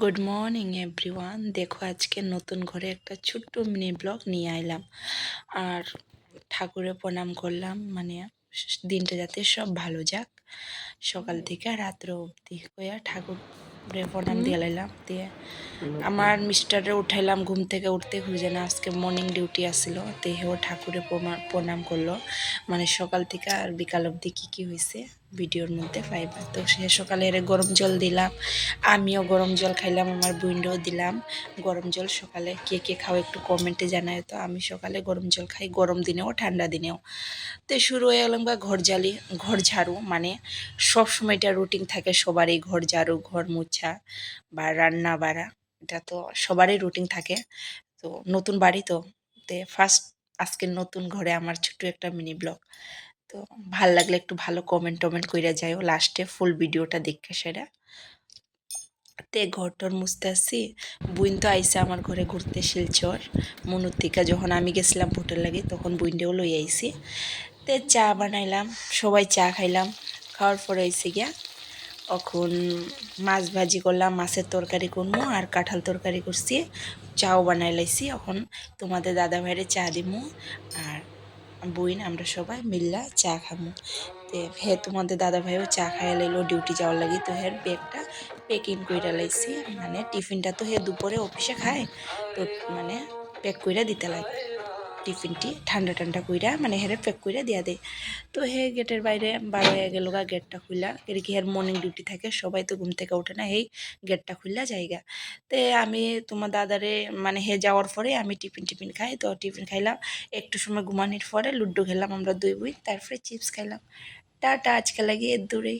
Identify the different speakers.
Speaker 1: Good morning everyone. দেখো আজকে নতুন ঘরে একটা ছোট্ট মিনি ব্লগ নিয়ে আইলাম। আর ঠাকুরে প্রণাম করলাম, মানে দিনটা যাতে সব ভালো যাক, সকাল থেকে রাত্র অবধি কইয়া ঠাকুরে প্রণাম দিয়ে লাইলাম। দিয়ে আমার মিস্টারে উঠাইলাম, ঘুম থেকে উঠতে খুঁজে না, আজকে মর্নিং ডিউটি আসছিল। তে হেও ঠাকুরে প্রণাম করলো, মানে সকাল থেকে আর বিকাল অবধি কী কী হয়েছে ভিডিওর মধ্যে পাইবা। তো সে সকালে গরম জল দিলাম, আমিও গরম জল খাইলাম, আমার বুইন্ডও দিলাম গরম জল। সকালে কে কে খাও একটু কমেন্টে জানায়। তো আমি সকালে গরম জল খাই, গরম দিনেও ঠান্ডা দিনেও। তো শুরু হয়ে গেলাম বা ঘর ঝাড়ু, মানে সব সময় এটা রুটিন থাকে সবারই, ঘর ঝাড়ু, ঘর মুছা বা রান্না বাড়া, এটা তো সবারই রুটিন থাকে। তো নতুন বাড়ি তো, ফার্স্ট আজকের নতুন ঘরে আমার ছোট্ট একটা মিনি ব্লগ। তো ভাল লাগলে একটু ভালো কমেন্ট কইরা যাইও, লাস্টে ফুল ভিডিওটা দেখে সেটা। তে ঘর টর মুছতে আসছি, বুইন তো আইসে আমার ঘরে ঘুরতে শিলচর মনুর থেকে। যখন আমি গেছিলাম ভোটের লাগে তখন বুইনটাও লই আইসি। তে চা বানাইলাম, সবাই চা খাইলাম। খাওয়ার পরে হয়েছে গিয়া এখন মাছ ভাজি করলাম, মাছের তরকারি করবো, আর কাঁঠাল তরকারি করছি, চাও বানাই লাইছি। এখন তোমাদের দাদা ভাইরে চা দিমু, আর বইন আমরা সবাই মিল্লা চা খামু। তে হে তোমাদের দাদা ভাইও চা খাইয়া লাইলো ডিউটি যাওয়ার লাগি। তো হের ব্যাগটা প্যাকিং কইরা লাইছি, মানে টিফিনটা তো হে দুপুরে অফিসে খায়, তো মানে প্যাক কইরা দিতে লাগে টিফিনটি, ঠান্ডা ঠান্ডা কইরা মানে হেরে প্যাক কইরা দিয়া দেয়। তো হে গেটের বাইরে বার হয়ে গেল গা, গেটটা খুললা, এদিকে হের মর্নিং ডিউটি থাকে, সবাই তো ঘুম থেকে ওঠে না, এই গেটটা খুললা জায়গা। তে আমি তোমার দাদারে মানে হে যাওয়ার পরে আমি টিফিন খাই। তো টিফিন খাইলাম, একটু সময় ঘুমানির পরে লুডো খেলাম আমরা দুই বই, তারপরে চিপস খাইলাম। টাটা, আজকে লাগে এর দূরেই।